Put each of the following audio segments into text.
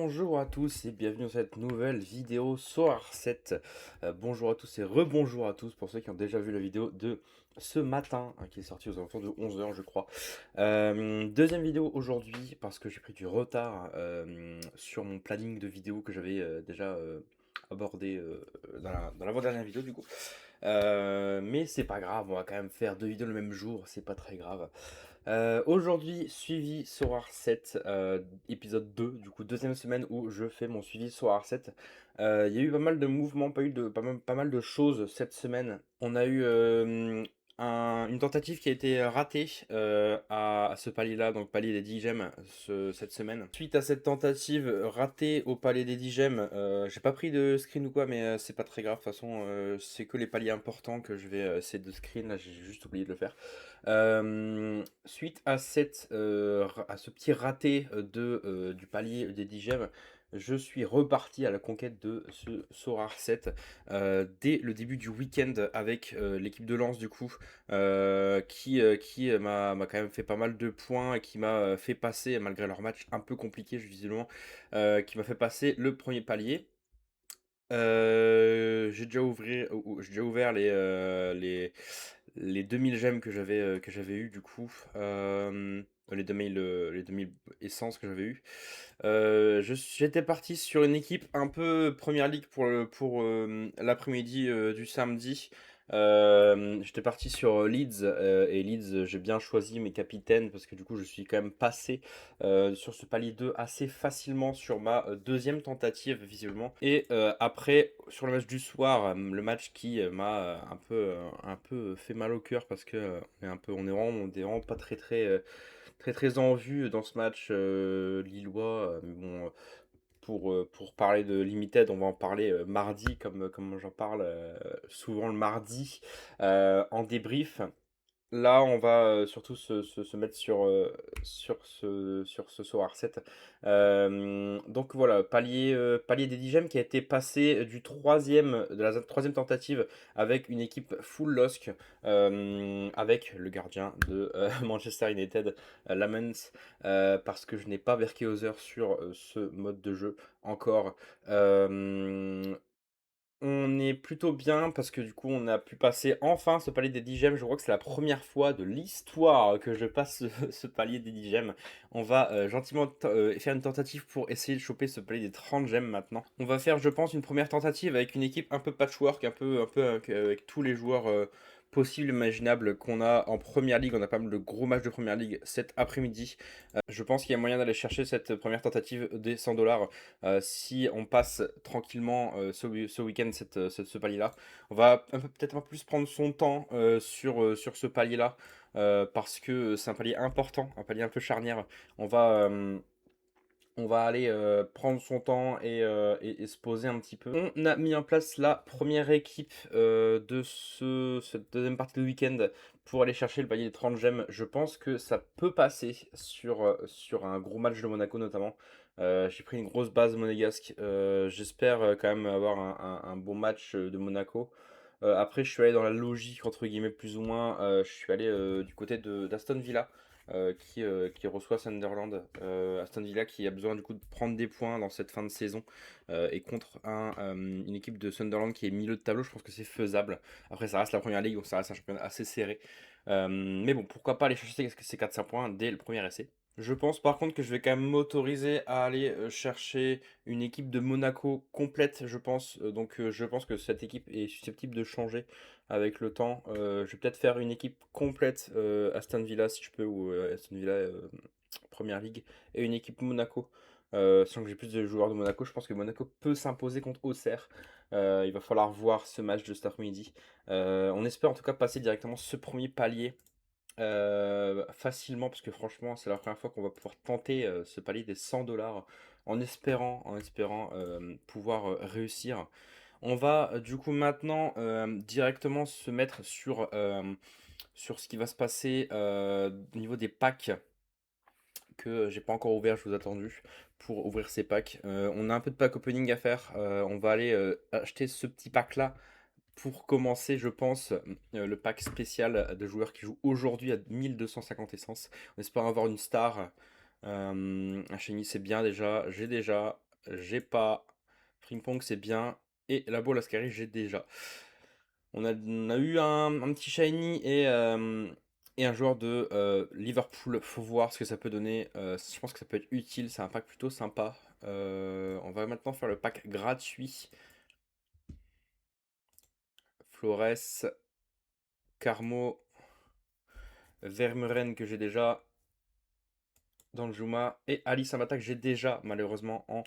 Bonjour à tous et bienvenue dans cette nouvelle vidéo Soar 7. Bonjour à tous et rebonjour à tous pour ceux qui ont déjà vu la vidéo de ce matin, qui est sortie aux alentours de 11 h je crois. Deuxième vidéo aujourd'hui parce que j'ai pris du retard sur mon planning de vidéo que j'avais déjà abordé dans l'avant-dernière vidéo du coup. Mais c'est pas grave, on va quand même faire deux vidéos le même jour, c'est pas très grave. Aujourd'hui, suivi Sorar 7, épisode 2, du coup, deuxième semaine où je fais mon suivi Sorar 7. Il y a eu pas mal de mouvements, pas mal de choses cette semaine. On a eu une tentative qui a été ratée à ce palier-là, donc palier des 10 gemmes, cette semaine. Suite à cette tentative ratée au palier des 10 gemmes, j'ai pas pris de screen ou quoi, mais c'est pas très grave. De toute façon, c'est que les paliers importants que je vais essayer de screen. Là, j'ai juste oublié de le faire. Suite à à ce petit raté du palier des 10 gemmes, je suis reparti à la conquête de ce Sorar 7 dès le début du week-end avec l'équipe de Lens du coup, qui m'a quand même fait pas mal de points et qui m'a fait passer, malgré leur match un peu compliqué visiblement, qui m'a fait passer le premier palier. J'ai déjà ouvert les 2000 gemmes que j'avais eu du coup, les 2000 essences que j'avais eu. J'étais parti sur une équipe un peu première ligue pour l'après-midi du samedi. J'étais parti sur Leeds et Leeds, j'ai bien choisi mes capitaines parce que du coup je suis quand même passé sur ce palier 2 assez facilement sur ma deuxième tentative visiblement. Et après, sur le match du soir, le match qui m'a un peu fait mal au cœur parce que on est vraiment pas très en vue dans ce match lillois. Mais bon, pour parler de Limited, on va en parler mardi, comme j'en parle souvent le mardi en débrief. Là, on va surtout se mettre sur ce Soar 7. Donc voilà, palier des 10 gemmes qui a été passé de la troisième tentative avec une équipe full LOSC, avec le gardien de Manchester United, Lamens, parce que je n'ai pas Verkeoser sur ce mode de jeu encore. Euh, on est plutôt bien parce que du coup on a pu passer enfin ce palier des 10 gemmes. Je crois que c'est la première fois de l'histoire que je passe ce palier des 10 gemmes. On va gentiment faire une tentative pour essayer de choper ce palier des 30 gemmes maintenant. On va faire, je pense, une première tentative avec une équipe un peu patchwork, un peu avec tous les joueurs possibles, imaginables qu'on a en première ligue. On a pas mal de gros matchs de première ligue cet après-midi. Je pense qu'il y a moyen d'aller chercher cette première tentative des 100 $. Si on passe tranquillement ce week-end ce palier-là, on va peut-être un peu plus prendre son temps sur ce palier-là, parce que c'est un palier important, un palier un peu charnière. On va, euh, on va aller prendre son temps et se poser un petit peu. On a mis en place la première équipe de cette deuxième partie de week-end pour aller chercher le palier des 30 gemmes. Je pense que ça peut passer sur un gros match de Monaco notamment. J'ai pris une grosse base monégasque. J'espère quand même avoir un bon match de Monaco. Après, je suis allé dans la logique, entre guillemets, plus ou moins. Je suis allé du côté d'Aston Villa, qui reçoit Sunderland. Aston Villa qui a besoin du coup de prendre des points dans cette fin de saison, et contre une équipe de Sunderland qui est milieu de tableau. Je pense que c'est faisable. Après, ça reste la première ligue, donc ça reste un championnat assez serré. Mais bon, pourquoi pas aller chercher ces 400 points dès le premier essai. Je pense par contre que je vais quand même m'autoriser à aller chercher une équipe de Monaco complète, je pense. Donc je pense que cette équipe est susceptible de changer avec le temps. Je vais peut-être faire une équipe complète Aston Villa si je peux, ou Aston Villa Première Ligue, et une équipe Monaco. Sans que j'ai plus de joueurs de Monaco, je pense que Monaco peut s'imposer contre Auxerre. Il va falloir voir ce match de cet après-midi. On espère en tout cas passer directement ce premier palier facilement, parce que franchement c'est la première fois qu'on va pouvoir tenter ce palier des 100 $ en espérant pouvoir réussir. On va du coup maintenant directement se mettre sur ce qui va se passer au niveau des packs que j'ai pas encore ouvert. Je vous ai attendu pour ouvrir ces packs. On a un peu de pack opening à faire. On va aller acheter ce petit pack là pour commencer, je pense, le pack spécial de joueurs qui jouent aujourd'hui à 1250 essences. On espère avoir une star. Un Shiny, c'est bien déjà. J'ai déjà. j'ai pas. Frimpong, c'est bien. Et la Bola Ascari, j'ai déjà. On a eu un petit shiny et un joueur de Liverpool. Faut voir ce que ça peut donner. Je pense que ça peut être utile. C'est un pack plutôt sympa. On va maintenant faire le pack gratuit. Flores, Carmo, Vermeuren que j'ai déjà. Danjuma et Alice Amata que j'ai déjà malheureusement en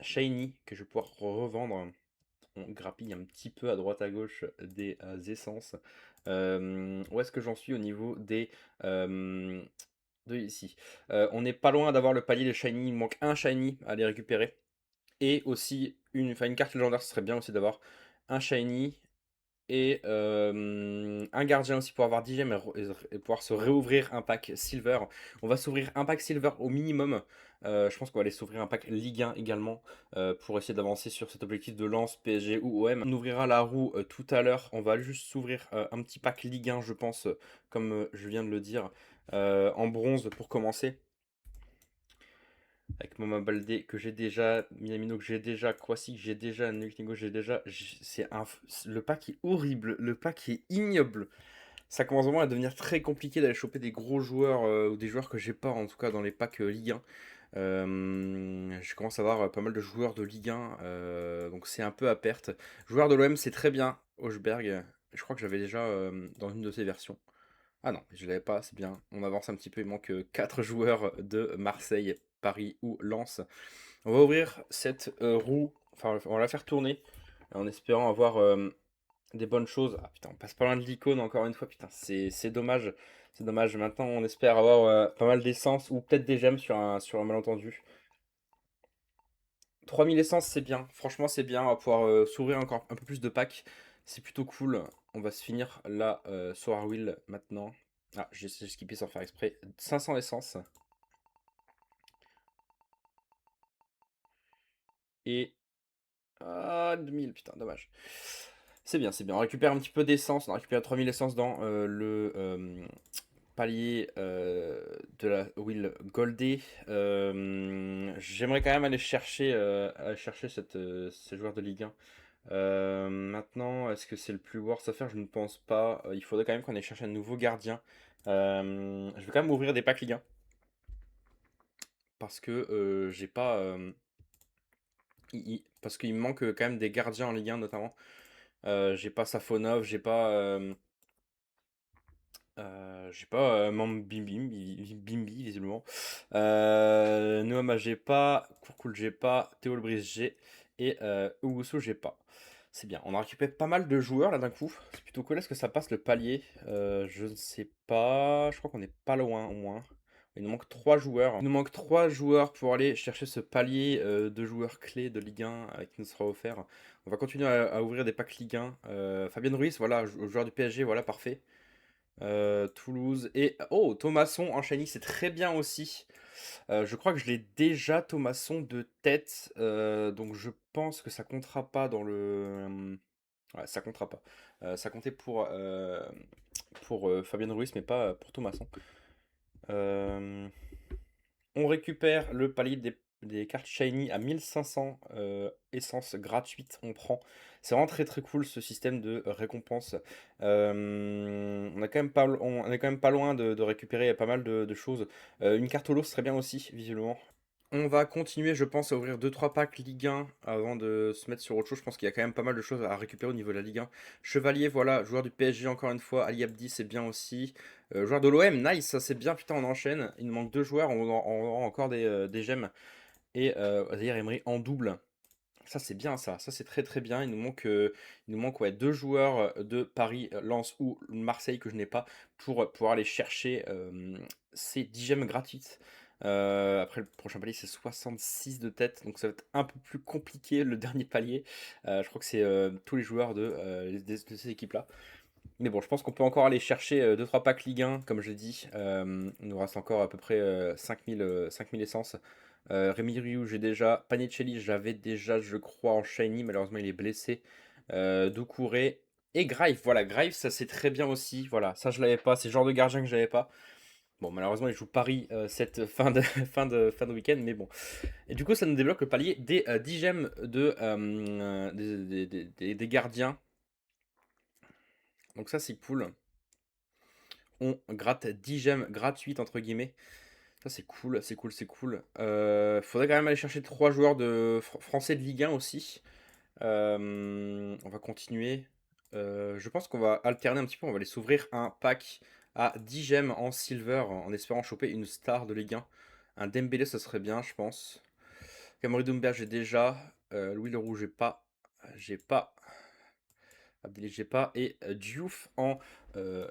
shiny que je vais pouvoir revendre. On grappille un petit peu à droite à gauche des essences. Où est-ce que j'en suis au niveau des de ici? On n'est pas loin d'avoir le palier de shiny. Il me manque un shiny à les récupérer et aussi enfin, une carte légendaire. Ce serait bien aussi d'avoir un shiny et un gardien aussi pour avoir 10 gemmes et pouvoir se réouvrir un pack silver. On va s'ouvrir un pack silver au minimum. Je pense qu'on va aller s'ouvrir un pack Ligue 1 également pour essayer d'avancer sur cet objectif de Lens, PSG ou OM. On ouvrira la roue tout à l'heure. On va juste s'ouvrir un petit pack Ligue 1, je pense, comme je viens de le dire, en bronze pour commencer. Avec Mama Baldé que j'ai déjà, Minamino que j'ai déjà, Kwasi que j'ai déjà, Nukningo que j'ai déjà. Le pack est horrible, le pack est ignoble. Ça commence vraiment à devenir très compliqué d'aller choper des gros joueurs ou des joueurs que j'ai pas en tout cas dans les packs Ligue 1. Je commence à avoir pas mal de joueurs de Ligue 1, donc c'est un peu à perte. Joueur de l'OM c'est très bien, Hochberg. Je crois que j'avais déjà dans une de ces versions. Ah non, je l'avais pas, c'est bien. On avance un petit peu, il manque 4 joueurs de Marseille, Paris ou Lens. On va ouvrir cette roue, enfin on va la faire tourner en espérant avoir des bonnes choses. Ah putain, on passe pas loin de l'icône encore une fois, putain, c'est dommage. C'est dommage. Maintenant, on espère avoir pas mal d'essence ou peut-être des gemmes sur un malentendu. 3000 essences, c'est bien. Franchement, c'est bien. On va pouvoir s'ouvrir encore un peu plus de packs. C'est plutôt cool. On va se finir la Soar Wheel maintenant. Ah, j'ai skippé sans faire exprès. 500 essences. Et... Ah, 2000, putain, dommage. C'est bien, c'est bien. On récupère un petit peu d'essence. On récupère 3000 essences dans le palier de la Will Goldé. J'aimerais quand même aller chercher ces joueurs de Ligue 1. Maintenant, est-ce que c'est le plus worth à faire? Je ne pense pas. Il faudrait quand même qu'on aille chercher un nouveau gardien. Je vais quand même ouvrir des packs Ligue 1 parce que j'ai pas. Parce qu'il me manque quand même des gardiens en Ligue 1 notamment. J'ai pas Safonov, j'ai pas Bimbi visiblement. Noama j'ai pas, Kourkoul j'ai pas, Théo Lebris j'ai et Owusu j'ai pas. C'est bien, on a récupéré pas mal de joueurs là d'un coup. C'est plutôt cool, est-ce que ça passe le palier? Je ne sais pas, je crois qu'on est pas loin au moins. Il nous manque 3 joueurs. Il nous manque 3 joueurs pour aller chercher ce palier de joueurs clés de Ligue 1 qui nous sera offert. On va continuer à ouvrir des packs Ligue 1. Fabien Ruiz, voilà, joueur du PSG, voilà, parfait. Toulouse et oh Thomasson en shiny c'est très bien aussi. Je crois que je l'ai déjà Thomasson de tête, donc je pense que ça comptera pas dans le ouais ça comptera pas. Ça comptait pour Fabien Ruiz mais pas pour Thomasson. Euh, on récupère le palier des cartes shiny à 1500 essences gratuites. On prend. C'est vraiment très très cool ce système de récompense. On est quand même on est quand même pas loin de récupérer pas mal de choses. Une carte holo serait bien aussi, visiblement. On va continuer, je pense, à ouvrir deux trois packs Ligue 1 avant de se mettre sur autre chose. Je pense qu'il y a quand même pas mal de choses à récupérer au niveau de la Ligue 1. Chevalier, voilà, joueur du PSG encore une fois. Ali Abdi, c'est bien aussi. Joueur de l'OM, nice, ça c'est bien. Putain, on enchaîne. Il nous manque deux joueurs, on aura encore des gemmes. Et d'ailleurs, Emery en double. Ça c'est bien ça, ça c'est très très bien. Il nous manque ouais, deux joueurs de Paris, Lens ou Marseille que je n'ai pas pour pouvoir aller chercher ces 10 gemmes gratuites. Après le prochain palier c'est 66 de tête, donc ça va être un peu plus compliqué le dernier palier. Je crois que c'est tous les joueurs de ces équipes-là. Mais bon, je pense qu'on peut encore aller chercher 2-3 packs Ligue 1, comme je l'ai dit. Il nous reste encore à peu près 5000 essences. Rémi Rioux, j'ai déjà. Panicelli, j'avais déjà, je crois, en Shiny. Malheureusement, il est blessé. Doucouré. Et Graif, voilà, Graif, ça c'est très bien aussi. Voilà, ça je l'avais pas. C'est le genre de gardien que j'avais pas. Bon, malheureusement, il joue Paris cette fin de, fin de week-end, mais bon. Et du coup, ça nous débloque le palier des 10 gemmes des gardiens. Donc ça, c'est cool. On gratte 10 gemmes gratuites, entre guillemets. Ça, c'est cool, c'est cool, c'est cool. Faudrait quand même aller chercher 3 joueurs de français de Ligue 1 aussi. On va continuer. Je pense qu'on va alterner un petit peu. On va aller s'ouvrir un pack à 10 gemmes en silver en espérant choper une star de Ligue 1. Un Dembélé, ça serait bien, je pense. Cameron Doumbia, j'ai déjà. Louis Leroux, j'ai pas. J'ai pas. Abdelé, j'ai pas. Et Diouf en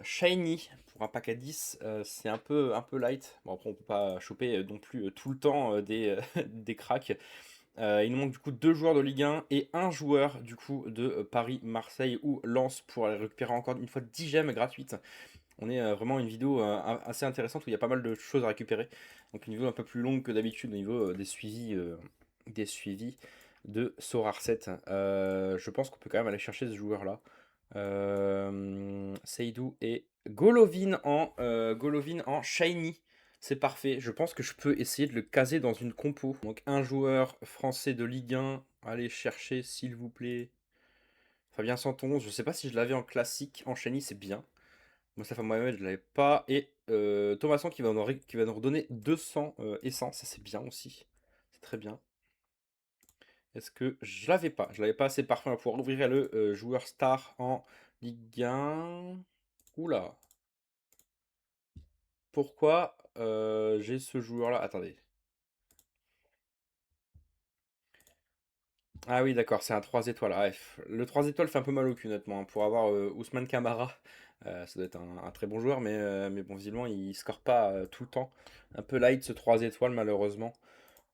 shiny pour un pack à 10. C'est un peu light. Bon, après, on peut pas choper non plus tout le temps des cracks. Il nous manque du coup 2 joueurs de Ligue 1 et un joueur du coup de Paris, Marseille ou Lens pour aller récupérer encore une fois 10 gemmes gratuites. On est vraiment une vidéo assez intéressante où il y a pas mal de choses à récupérer. Donc une vidéo un peu plus longue que d'habitude au niveau des suivis de Sorarset. Je pense qu'on peut quand même aller chercher ce joueur-là. Seydou et Golovin en shiny. C'est parfait. Je pense que je peux essayer de le caser dans une compo. Donc un joueur français de Ligue 1. Allez chercher s'il vous plaît. Fabien Santon. Je sais pas si je l'avais en classique. En shiny, c'est bien. Moustapha Mohamed, je l'avais pas. Et Thomasson qui va nous redonner 200 essences. Ça, c'est bien aussi. C'est très bien. Est-ce que je l'avais pas? Je l'avais pas assez parfait pour pouvoir ouvrir le joueur star en Ligue 1. Oula. Pourquoi j'ai ce joueur-là? Attendez. Ah oui, d'accord, c'est un 3 étoiles. Ah, le 3 étoiles fait un peu mal au cul, honnêtement, hein. Pour avoir Ousmane Camara, ça doit être un très bon joueur, mais bon, visiblement, il score pas tout le temps. Un peu light ce 3 étoiles, malheureusement.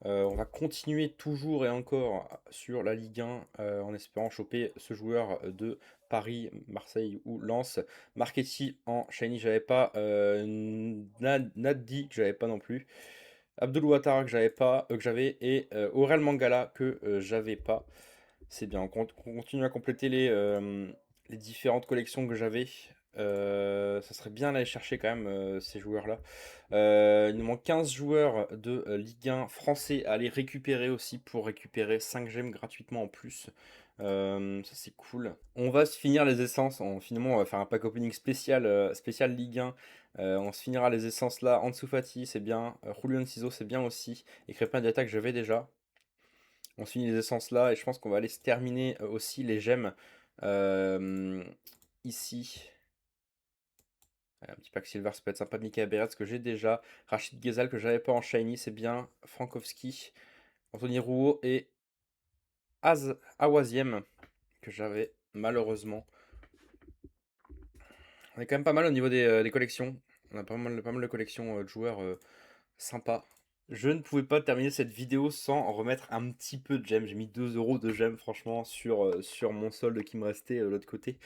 On va continuer toujours et encore sur la Ligue 1 en espérant choper ce joueur de Paris, Marseille ou Lens. Marchetti en shiny, j'avais pas. Naddi, que j'avais pas non plus. Abdul Ouattara, que j'avais. Et Aurel Mangala, que j'avais pas. C'est bien, on continue à compléter les différentes collections que j'avais. Ça serait bien d'aller chercher quand même ces joueurs-là. Il nous manque 15 joueurs de Ligue 1 français à aller récupérer aussi pour récupérer 5 gemmes gratuitement en plus. Ça c'est cool. On va se finir les essences. Finalement, on va faire un pack opening spécial Ligue 1. On se finira les essences là. Ansu Fati, c'est bien. Julian Ciso, c'est bien aussi. Et Crépin Diatta que j'avais déjà. On se finit les essences là et je pense qu'on va aller se terminer aussi les gemmes euh, ici. Un petit pack silver, ça peut être sympa. Mika Beretz que j'ai déjà. Rachid Ghezal que j'avais pas en shiny, c'est bien. Frankowski, Anthony Rouault et Awaziem que j'avais malheureusement. On est quand même pas mal au niveau des collections. On a pas mal de collections de joueurs sympas. Je ne pouvais pas terminer cette vidéo sans remettre un petit peu de gemmes. J'ai mis 2 euros de gemmes, franchement, sur mon solde qui me restait de l'autre côté.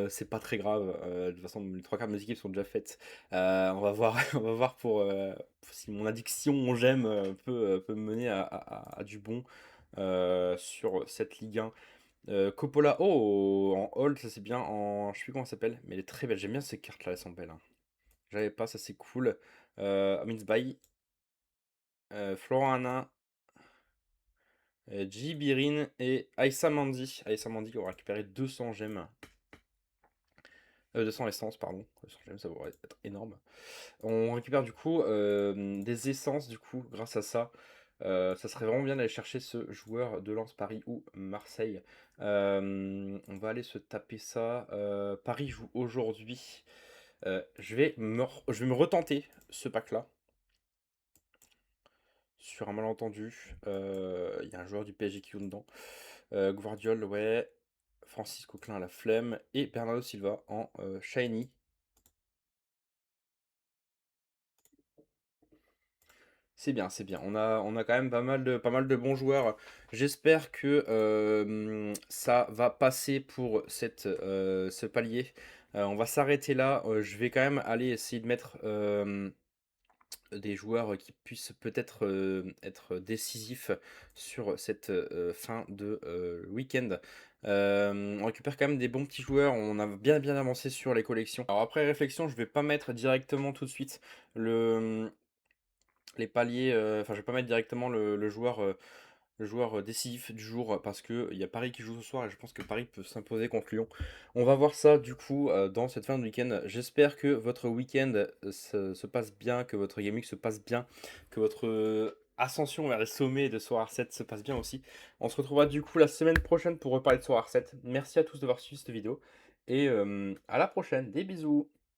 C'est pas très grave. De toute façon, les 3 quarts de mes équipes sont déjà faites. On va voir, on va voir si mon addiction en gemmes peut me mener à du bon sur cette Ligue 1. Coppola, oh, en hold, ça c'est bien. Je sais plus comment ça s'appelle, mais elle est très belle. J'aime bien ces cartes-là, elles sont belles, hein. J'avais pas, ça c'est cool. Aminsby, Florent Hanna, Jibirin et Aïssa Mandi. Aïssa Mandi qui aura récupéré 200 gemmes. 200 essences, pardon. 200 gemmes, ça va être énorme. On récupère du coup des essences, du coup, grâce à ça. Ça serait vraiment bien d'aller chercher ce joueur de Lens Paris ou Marseille. On va aller se taper ça. Paris joue aujourd'hui. Je vais me retenter ce pack-là. Sur un malentendu. Il y a un joueur du PSG qui joue dedans. Guardiol, ouais. Francis Coquelin à la flemme. Et Bernardo Silva en shiny. C'est bien, c'est bien. On a quand même pas mal de bons joueurs. J'espère que ça va passer pour ce palier. On va s'arrêter là. Je vais quand même aller essayer de mettre des joueurs, qui puissent peut-être, être décisifs sur cette, fin de, week-end. On récupère quand même des bons petits joueurs, on a bien avancé sur les collections. Alors après réflexion, je vais pas mettre directement tout de suite le, les paliers, enfin je vais pas mettre directement le joueur, décisif du jour, parce qu'il y a Paris qui joue ce soir et je pense que Paris peut s'imposer contre Lyon. On va voir ça du coup, dans cette fin de week-end. J'espère que votre week-end, se passe bien, que votre gaming se passe bien, que votre, ascension vers les sommets de Soir 7 se passe bien aussi. On se retrouvera du coup la semaine prochaine pour reparler de Soir 7. Merci à tous d'avoir suivi cette vidéo et à la prochaine. Des bisous.